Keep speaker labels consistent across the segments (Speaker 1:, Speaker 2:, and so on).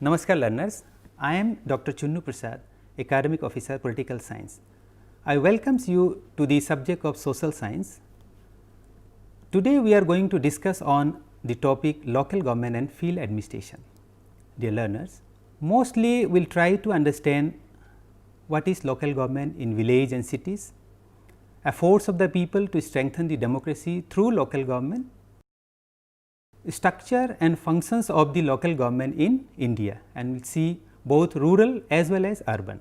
Speaker 1: Namaskar learners, I am Dr. Chunnu Prasad, Academic Officer Political Science. I welcomes you to the subject of social science. Today we are going to discuss on the topic local government and field administration. Dear learners, mostly we will try to understand what is local government in village and cities, efforts of the people to strengthen the democracy through local government, structure and functions of the local government in India, and we will see both rural as well as urban.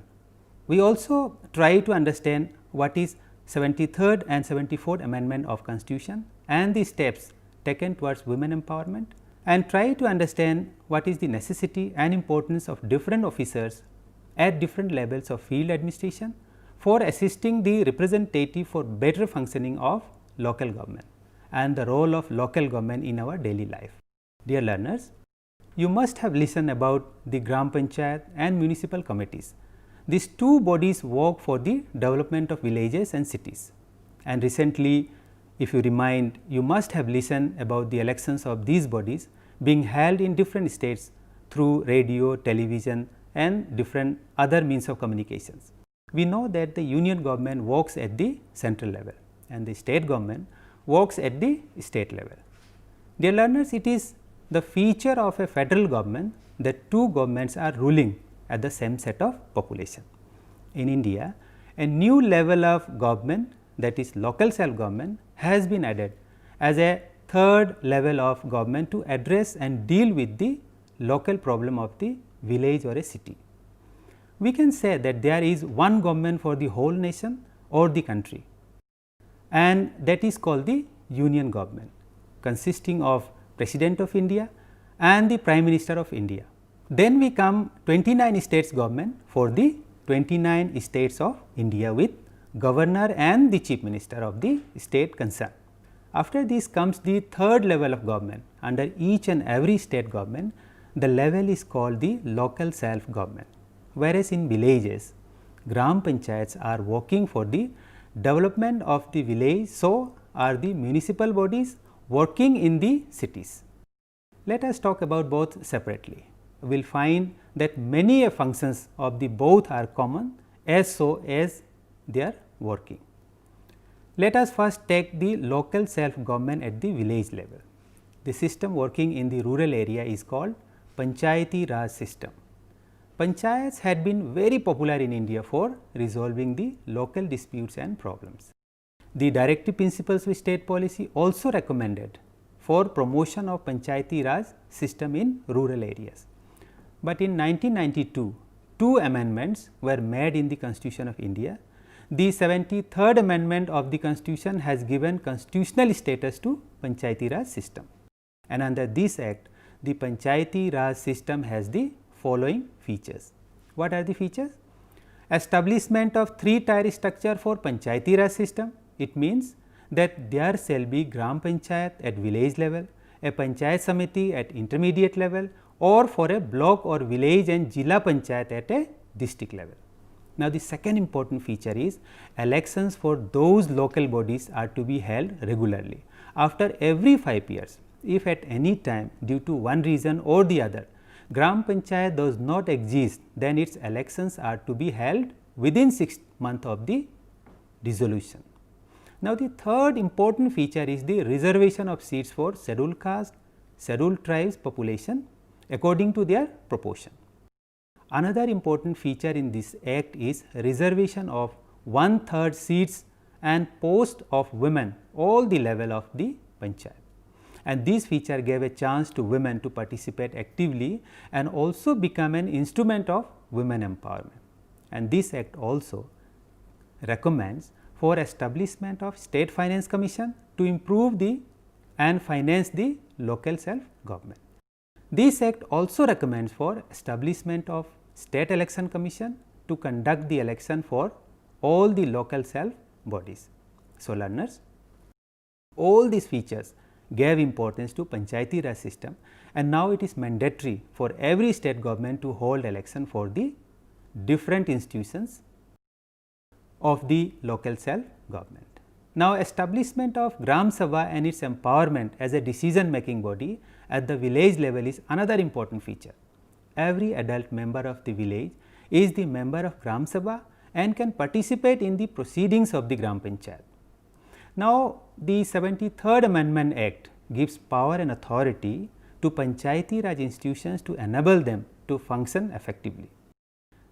Speaker 1: We also try to understand what is 73rd and 74th amendment of constitution and the steps taken towards women empowerment, and try to understand what is the necessity and importance of different officers at different levels of field administration for assisting the representative for better functioning of local government and the role of local government in our daily life. Dear learners, you must have listened about the Gram Panchayat and municipal committees. These two bodies work for the development of villages and cities, and recently if you remind, you must have listened about the elections of these bodies being held in different states through radio, television and different other means of communications. We know that the union government works at the central level and the state government works at the state level. Dear learners, it is the feature of a federal government that two governments are ruling at the same set of population. In India, a new level of government, that is local self government, has been added as a third level of government to address and deal with the local problem of the village or a city. We can say that there is one government for the whole nation or the country, and that is called the union government, consisting of President of India and the Prime Minister of India. Then we come 29 states government for the 29 states of India with governor and the chief minister of the state concerned. After this comes the third level of government. Under each and every state government, the level is called the local self government, whereas in villages, Gram Panchayats are working for the development of the village, so are the municipal bodies working in the cities. Let us talk about both separately. We will find that many functions of the both are common as so as they are working. Let us first take the local self government at the village level. The system working in the rural area is called Panchayati Raj system. Panchayats had been very popular in India for resolving the local disputes and problems. The directive principles of state policy also recommended for promotion of Panchayati Raj system in rural areas. But in 1992, two amendments were made in the Constitution of India. The 73rd amendment of the Constitution has given constitutional status to Panchayati Raj system, and under this act, the Panchayati Raj system has the following features. What are the features? Establishment of three-tier structure for Panchayati Raj system. It means that there shall be Gram Panchayat at village level, a Panchayat Samiti at intermediate level, or for a block or village and Jila Panchayat at a district level. Now, the second important feature is elections for those local bodies are to be held regularly after every 5 years. If at any time due to one reason or the other Gram Panchayat does not exist, then its elections are to be held within 6 months of the dissolution. Now, the third important feature is the reservation of seats for scheduled caste, scheduled tribes population according to their proportion. Another important feature in this act is reservation of 1/3 seats and post of women all the level of the panchayat, and this feature gave a chance to women to participate actively and also become an instrument of women empowerment. And this act also recommends for establishment of State Finance Commission to improve the and finance the local self government. This act also recommends for establishment of State Election Commission to conduct the election for all the local self bodies. So, learners, all these features gave importance to Panchayati Raj system, and now it is mandatory for every state government to hold election for the different institutions of the local self government. Now, establishment of Gram Sabha and its empowerment as a decision making body at the village level is another important feature. every adult member of the village is the member of Gram Sabha and can participate in the proceedings of the Gram Panchayat. Now, the 73rd Amendment Act gives power and authority to Panchayati Raj institutions to enable them to function effectively.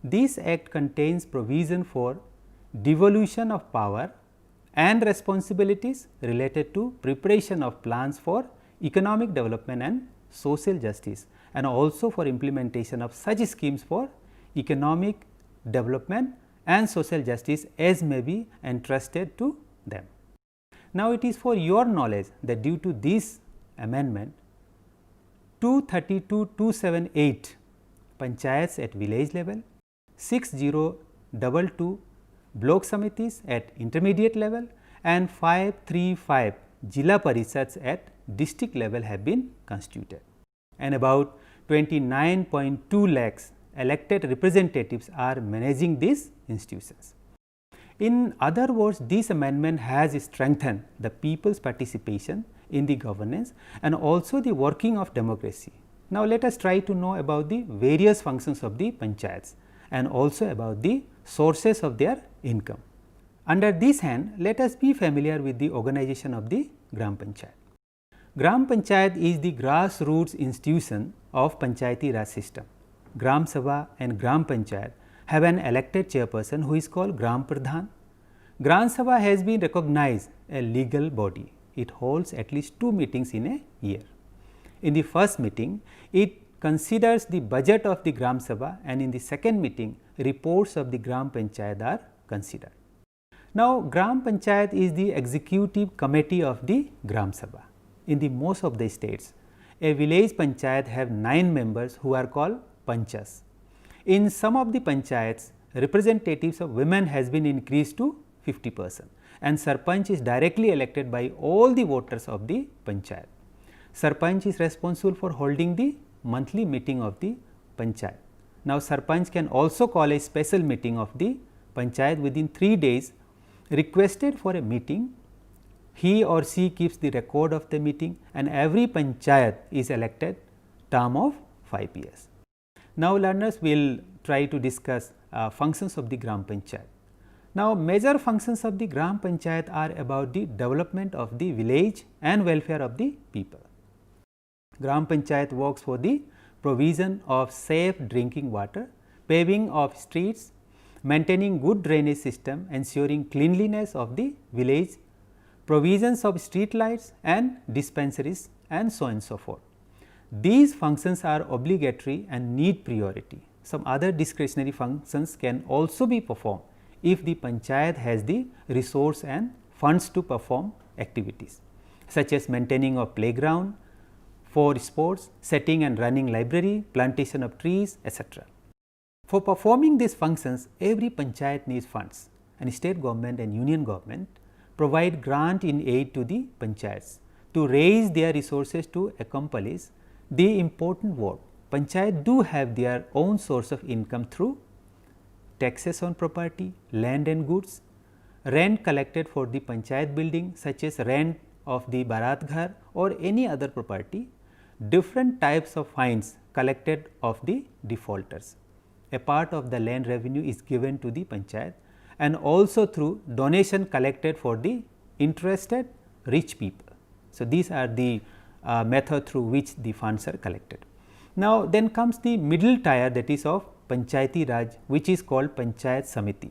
Speaker 1: This act contains provision for devolution of power and responsibilities related to preparation of plans for economic development and social justice, and also for implementation of such schemes for economic development and social justice as may be entrusted to them. Now, it is for your knowledge that due to this amendment, 232,278 panchayats at village level, 6022 block samitis at intermediate level and 535 Jila Parishads at district level have been constituted, and about 29.2 lakhs elected representatives are managing these institutions. In other words, this amendment has strengthened the people's participation in the governance and also the working of democracy. Now, let us try to know about the various functions of the panchayats and also about the sources of their income. Under this hand, let us be familiar with the organization of the Gram Panchayat. Gram Panchayat is the grassroots institution of Panchayati Raj system. Gram Sabha and Gram Panchayat have an elected chairperson who is called Gram Pradhan. Gram Sabha has been recognized a legal body. It holds at least 2 meetings in a year. In the first meeting, it considers the budget of the Gram Sabha, and in the second meeting, reports of the Gram Panchayat are considered. Now, Gram Panchayat is the executive committee of the Gram Sabha. In the most of the states, a village panchayat have 9 members who are called panchas. In some of the panchayats, representatives of women has been increased to 50%, and Sarpanch is directly elected by all the voters of the panchayat. Sarpanch is responsible for holding the monthly meeting of the panchayat. Now, Sarpanch can also call a special meeting of the panchayat within 3 days, requested for a meeting. He or she keeps the record of the meeting, and every panchayat is elected term of 5 years. Now, learners will try to discuss functions of the Gram Panchayat. Now, major functions of the Gram Panchayat are about the development of the village and welfare of the people. Gram Panchayat works for the provision of safe drinking water, paving of streets, maintaining good drainage system, ensuring cleanliness of the village, provisions of street lights and dispensaries, and so on and so forth. These functions are obligatory and need priority. Some other discretionary functions can also be performed if the panchayat has the resource and funds to perform activities, such as maintaining of playground for sports, setting and running library, plantation of trees, etc. For performing these functions, every panchayat needs funds, and state government and union government provide grant in aid to the panchayats to raise their resources to accomplish the important work. Panchayat do have their own source of income through taxes on property, land and goods, rent collected for the panchayat building such as rent of the Barat Ghar or any other property, different types of fines collected of the defaulters. A part of the land revenue is given to the panchayat, and also through donation collected for the interested rich people. So, these are the method through which the funds are collected. Now, then comes the middle tier, that is of Panchayati Raj, which is called Panchayat Samiti.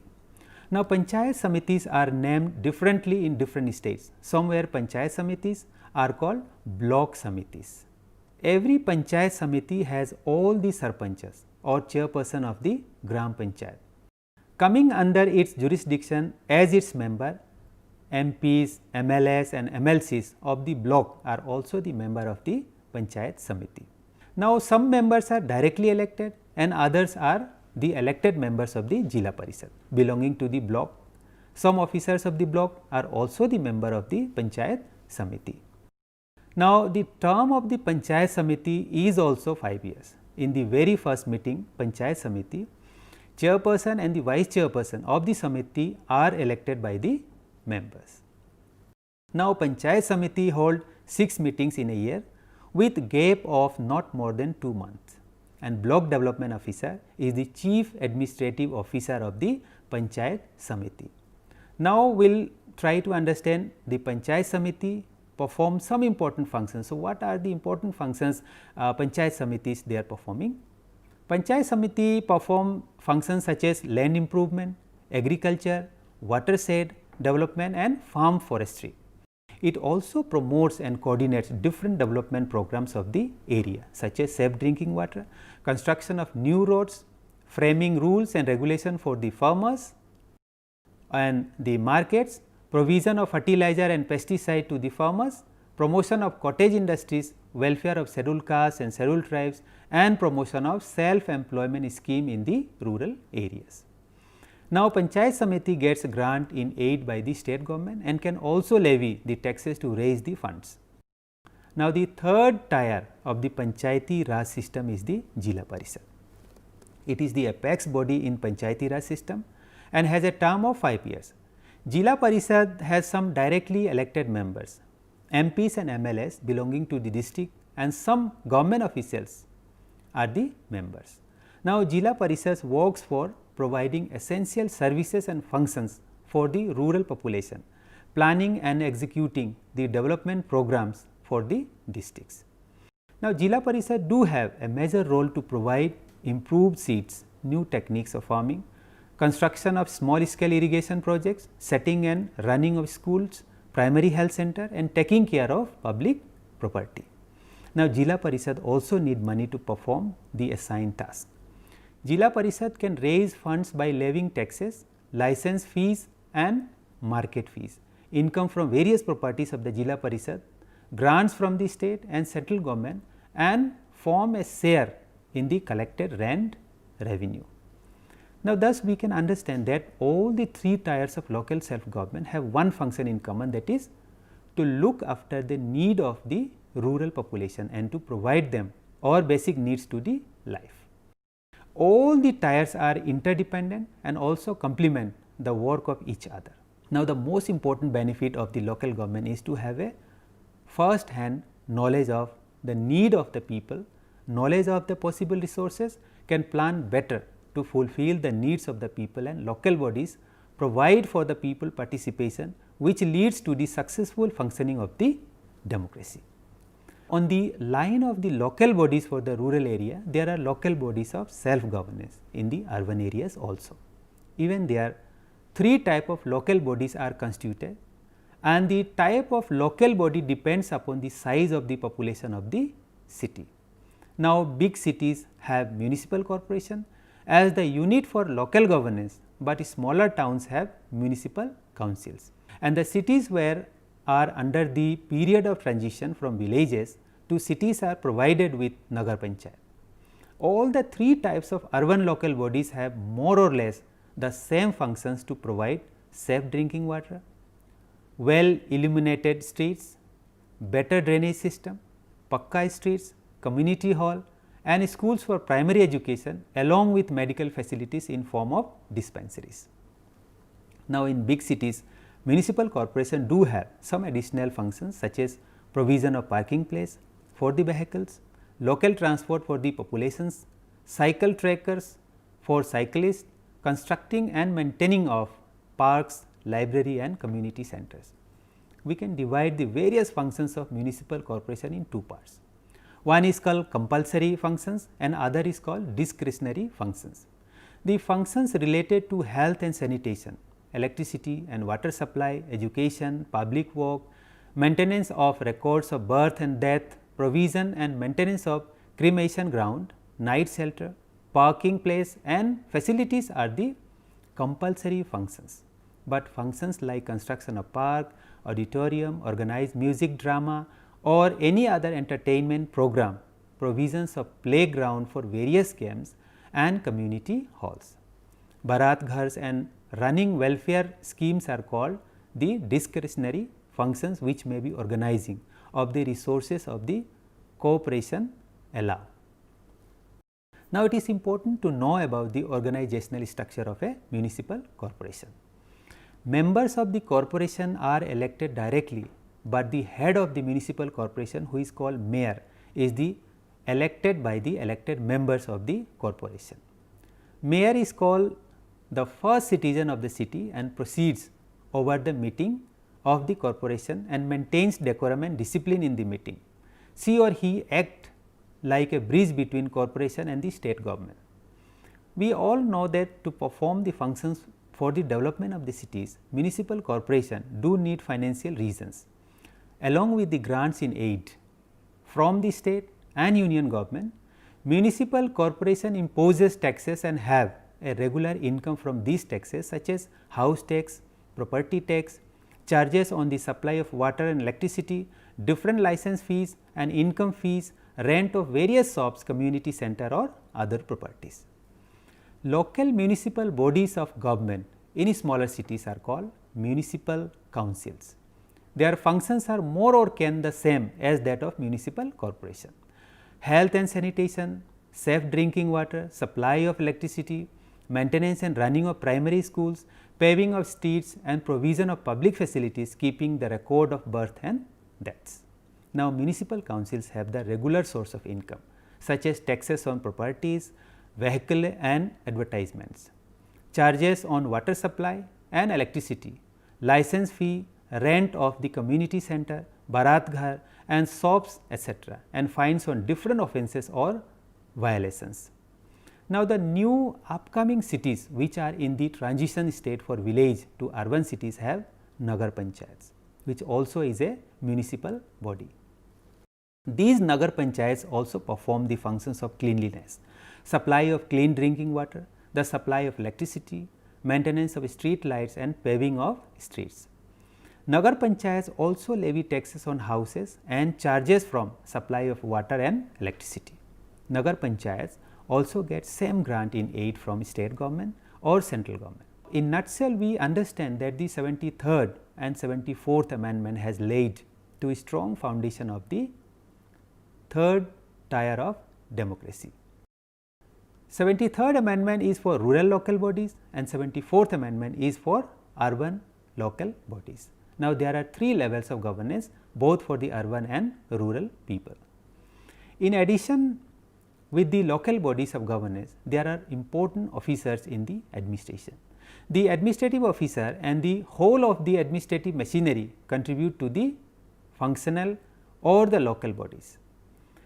Speaker 1: Now, Panchayat Samitis are named differently in different states. Somewhere Panchayat Samitis are called block Samitis. Every Panchayat Samiti has all the Sarpanchas or chairperson of the Gram Panchayat. Coming under its jurisdiction as its member, MPs, MLAs and MLCs of the block are also the member of the Panchayat Samiti. Now, some members are directly elected and others are the elected members of the Jila Parishad belonging to the block. Some officers of the block are also the member of the Panchayat Samiti. Now, the term of the Panchayat Samiti is also 5 years. In the very first meeting, Panchayat Samiti, chairperson and the vice chairperson of the Samiti are elected by the members. Now, Panchayat Samiti hold 6 meetings in a year with gap of not more than 2 months. and block development officer is the chief administrative officer of the Panchayat Samiti. Now, we will try to understand the Panchayat Samiti perform some important functions. So, what are the important functions Panchayat Samitis they are performing? Panchayat Samiti perform functions such as land improvement, agriculture, watershed development and farm forestry. It also promotes and coordinates different development programs of the area such as safe drinking water, construction of new roads, framing rules and regulation for the farmers and the markets, provision of fertilizer and pesticide to the farmers, promotion of cottage industries, welfare of scheduled castes and scheduled tribes and promotion of self-employment scheme in the rural areas. Now, Panchayat Samiti gets grant in aid by the state government and can also levy the taxes to raise the funds. Now, the third tier of the Panchayati Raj system is the Jila Parishad. It is the apex body in Panchayati Raj system and has a term of 5 years. Jila Parishad has some directly elected members, MPs and MLAs belonging to the district and some government officials are the members. Now, Jila Parishad works for providing essential services and functions for the rural population, planning and executing the development programs for the districts. Now, Jila Parishad do have a major role to provide improved seeds, new techniques of farming, construction of small scale irrigation projects, setting and running of schools, primary health center and taking care of public property. Now, Jila Parishad also need money to perform the assigned task. Jila Parishad can raise funds by levying taxes, license fees and market fees, income from various properties of the Jila Parishad, grants from the state and central government and form a share in the collected rent revenue. Now, thus we can understand that all the 3 tiers of local self government have one function in common, that is to look after the need of the rural population and to provide them all basic needs to the life. All the tiers are interdependent and also complement the work of each other. Now, the most important benefit of the local government is to have a first hand knowledge of the need of the people, knowledge of the possible resources, can plan better to fulfill the needs of the people, and local bodies provide for the people participation, which leads to the successful functioning of the democracy. On the line of the local bodies for the rural area, there are local bodies of self governance in the urban areas also. Even there 3 type of local bodies are constituted and the type of local body depends upon the size of the population of the city. Now, big cities have municipal corporation as the unit for local governance, but smaller towns have municipal councils, and the cities where are under the period of transition from villages to cities are provided with Nagar Panchayat. All the 3 types of urban local bodies have more or less the same functions to provide safe drinking water, well illuminated streets, better drainage system, pakka streets, community hall and schools for primary education along with medical facilities in form of dispensaries. Now, in big cities, municipal corporation do have some additional functions such as provision of parking place for the vehicles, local transport for the populations, cycle trackers for cyclists, constructing and maintaining of parks, library and community centers. We can divide the various functions of municipal corporation in 2 parts. One is called compulsory functions and other is called discretionary functions. The functions related to health and sanitation, electricity and water supply, education, public work, maintenance of records of birth and death, provision and maintenance of cremation ground, night shelter, parking place and facilities are the compulsory functions. But functions like construction of park, auditorium, organized music drama or any other entertainment program, provisions of playground for various games and community halls, Bharat Ghars and running welfare schemes are called the discretionary functions which may be organizing of the resources of the corporation allow. Now, it is important to know about the organizational structure of a municipal corporation. Members of the corporation are elected directly, but the head of the municipal corporation, who is called mayor, is the elected by the elected members of the corporation. Mayor is called the first citizen of the city and proceeds over the meeting of the corporation and maintains decorum and discipline in the meeting. She or he act like a bridge between corporation and the state government. We all know that to perform the functions for the development of the cities, municipal corporation do need financial reasons. Along with the grants in aid from the state and union government, municipal corporation imposes taxes and have a regular income from these taxes such as house tax, property tax, charges on the supply of water and electricity, different license fees and income fees, rent of various shops, community center or other properties. Local municipal bodies of government in smaller cities are called municipal councils. Their functions are more or can the same as that of municipal corporation. Health and sanitation, safe drinking water, supply of electricity, maintenance and running of primary schools, paving of streets and provision of public facilities, keeping the record of birth and deaths. Now, municipal councils have the regular source of income such as taxes on properties, vehicle and advertisements, charges on water supply and electricity, license fee, rent of the community center, barat ghar and shops etc., and fines on different offences or violations. Now, the new upcoming cities which are in the transition state for village to urban cities have Nagar Panchayats, which also is a municipal body. These Nagar Panchayats also perform the functions of cleanliness, supply of clean drinking water, the supply of electricity, maintenance of street lights and paving of streets. Nagar Panchayats also levy taxes on houses and charges from supply of water and electricity. Nagar Panchayats also get same grant in aid from state government or central government. In nutshell, we understand that the 73rd and 74th amendment has laid to a strong foundation of the third tier of democracy. 73rd amendment is for rural local bodies and 74th amendment is for urban local bodies. Now, there are three levels of governance both for the urban and rural people. In addition, with the local bodies of governance, there are important officers in the administration. The administrative officer and the whole of the administrative machinery contribute to the functional or the local bodies.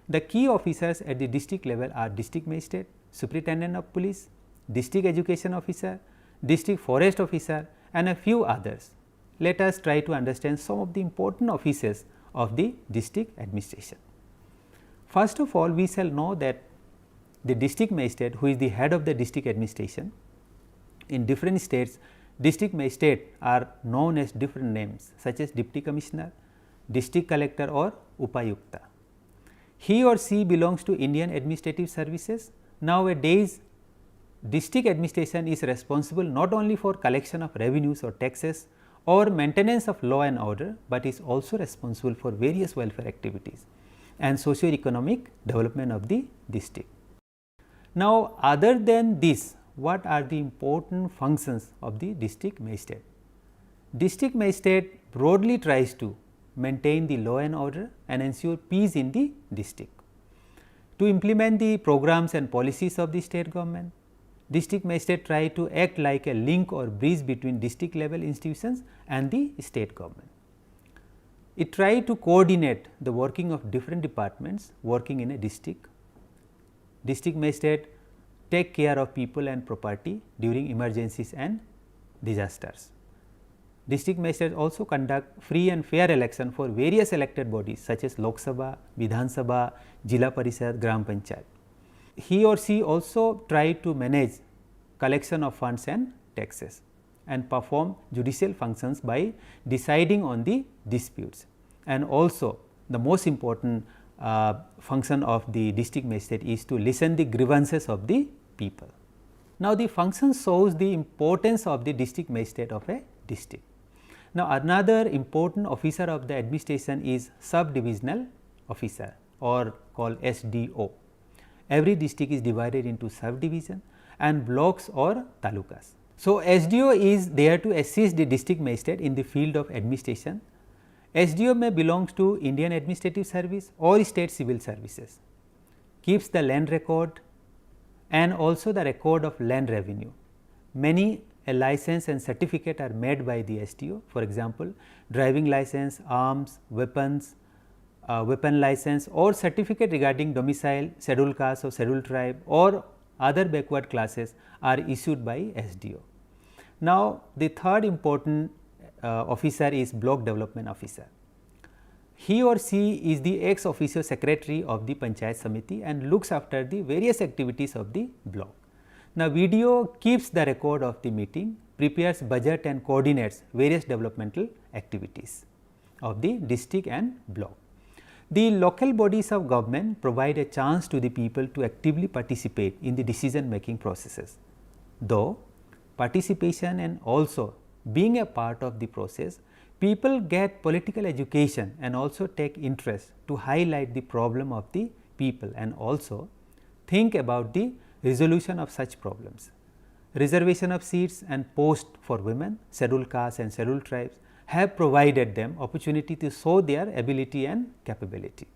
Speaker 1: The key officers at the district level are district magistrate, superintendent of police, district education officer, district forest officer and a few others. Let us try to understand some of the important offices of the district administration. First of all, we shall know that the district magistrate, who is the head of the district administration, in different states district magistrate are known as different names such as deputy commissioner, district collector or upayukta. He or she belongs to Indian Administrative Services. Nowadays, district administration is responsible not only for collection of revenues or taxes or maintenance of law and order, but is also responsible for various welfare activities and socio-economic development of the district. Now, other than this, what are the important functions of the district magistrate? District magistrate broadly tries to maintain the law and order and ensure peace in the district. To implement the programs and policies of the state government, district magistrate try to act like a link or bridge between district level institutions and the state government. It try to coordinate the working of different departments working in a district. District magistrate take care of people and property during emergencies and disasters. District magistrate also conduct free and fair election for various elected bodies such as Lok Sabha, Vidhan Sabha, Jila Parishad, Gram Panchayat. He or she also try to manage collection of funds and taxes and perform judicial functions by deciding on the disputes, and also the most important function of the district magistrate is to listen the grievances of the people. Now, the function shows the importance of the district magistrate of a district. Now, another important officer of the administration is sub-divisional officer or called SDO. Every district is divided into sub-division and blocks or talukas. So, SDO is there to assist the district magistrate in the field of administration. SDO may belong to Indian Administrative Service or state civil services. keeps the land record and also the record of land revenue. Many a license and certificate are made by the STO. For example, driving license, arms, weapons, weapon license or certificate regarding domicile, scheduled caste or scheduled tribe or other backward classes are issued by SDO. Now, the third important officer is block development officer. He or she is the ex officio secretary of the Panchayat Samiti and looks after the various activities of the block. Now, VDO keeps the record of the meeting, prepares budget and coordinates various developmental activities of the district and block. The local bodies of government provide a chance to the people to actively participate in the decision making processes. Though participation and also being a part of the process, people get political education and also take interest to highlight the problem of the people and also think about the resolution of such problems. Reservation of seats and post for women, scheduled castes and scheduled tribes have provided them opportunity to show their ability and capability.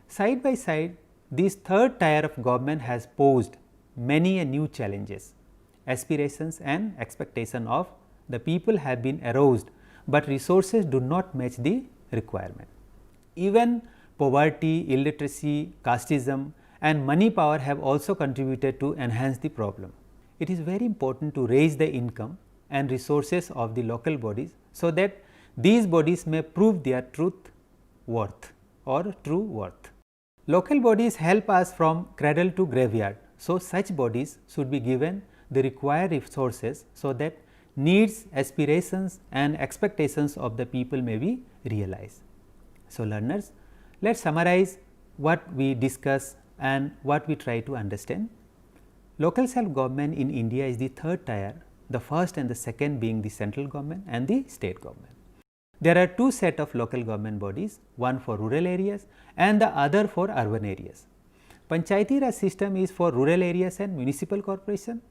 Speaker 1: Side by side, this third tier of government has posed many new challenges. Aspirations and expectation of the people have been aroused, but resources do not match the requirement. Even poverty, illiteracy, casteism and money power have also contributed to enhance the problem. It is very important to raise the income and resources of the local bodies, so that these bodies may prove their worth. Local bodies help us from cradle to graveyard. So, such bodies should be given the required resources, so that needs, aspirations and expectations of the people may be realized. So, learners, let us summarize what we discuss and what we try to understand. Local self government in India is the third tier, the first and the second being the central government and the state government. There are two set of local government bodies, one for rural areas and the other for urban areas. Panchayati Raj system is for rural areas and municipal corporation.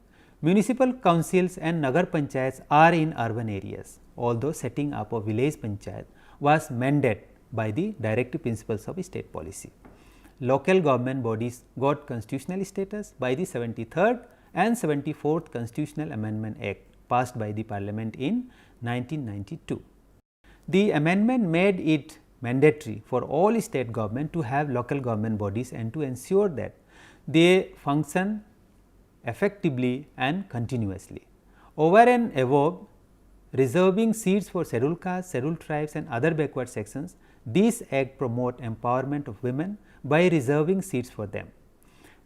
Speaker 1: Municipal councils and Nagar Panchayats are in urban areas, although setting up a village panchayat was mandated by the directive principles of state policy. Local government bodies got constitutional status by the 73rd and 74th Constitutional Amendment Act passed by the Parliament in 1992. The amendment made it mandatory for all state government to have local government bodies and to ensure that they function effectively and continuously. Over and above reserving seats for scheduled castes, scheduled tribes and other backward sections, this act promote empowerment of women by reserving seats for them.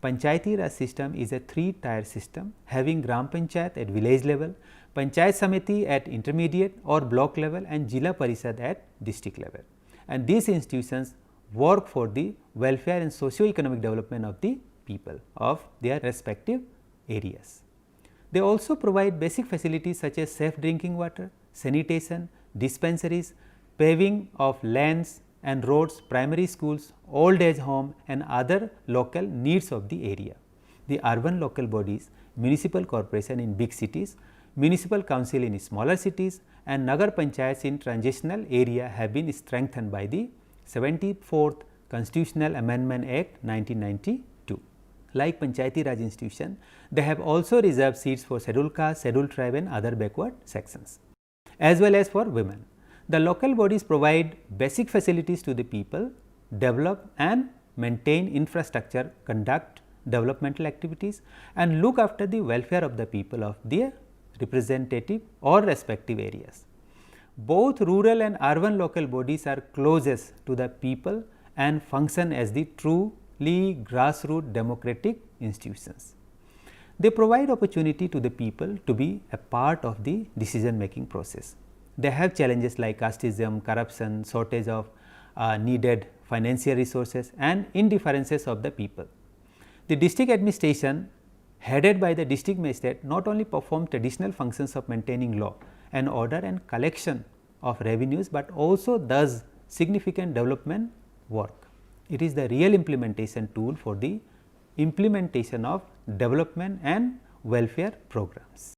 Speaker 1: Panchayati Raj system is a three-tier system having Gram Panchayat at village level, Panchayat Samiti at intermediate or block level and Jila Parishad at district level. And these institutions work for the welfare and socio-economic development of the people of their respective areas. They also provide basic facilities such as safe drinking water, sanitation, dispensaries, paving of lands and roads, primary schools, old age home and other local needs of the area. The urban local bodies, municipal corporation in big cities, municipal council in smaller cities and Nagar Panchayats in transitional area have been strengthened by the 74th Constitutional Amendment Act 1992. Like Panchayati Raj institution, they have also reserved seats for scheduled caste, scheduled tribe and other backward sections, as well as for women. The local bodies provide basic facilities to the people, develop and maintain infrastructure, conduct developmental activities and look after the welfare of the people of their representative or respective areas. Both rural and urban local bodies are closest to the people and function as the truly grassroots democratic institutions. They provide opportunity to the people to be a part of the decision making process. They have challenges like casteism, corruption, shortage of needed financial resources and indifferences of the people. The district administration headed by the district magistrate not only perform traditional functions of maintaining law and order and collection of revenues, but also does significant development work. It is the real implementation tool for the implementation of development and welfare programs.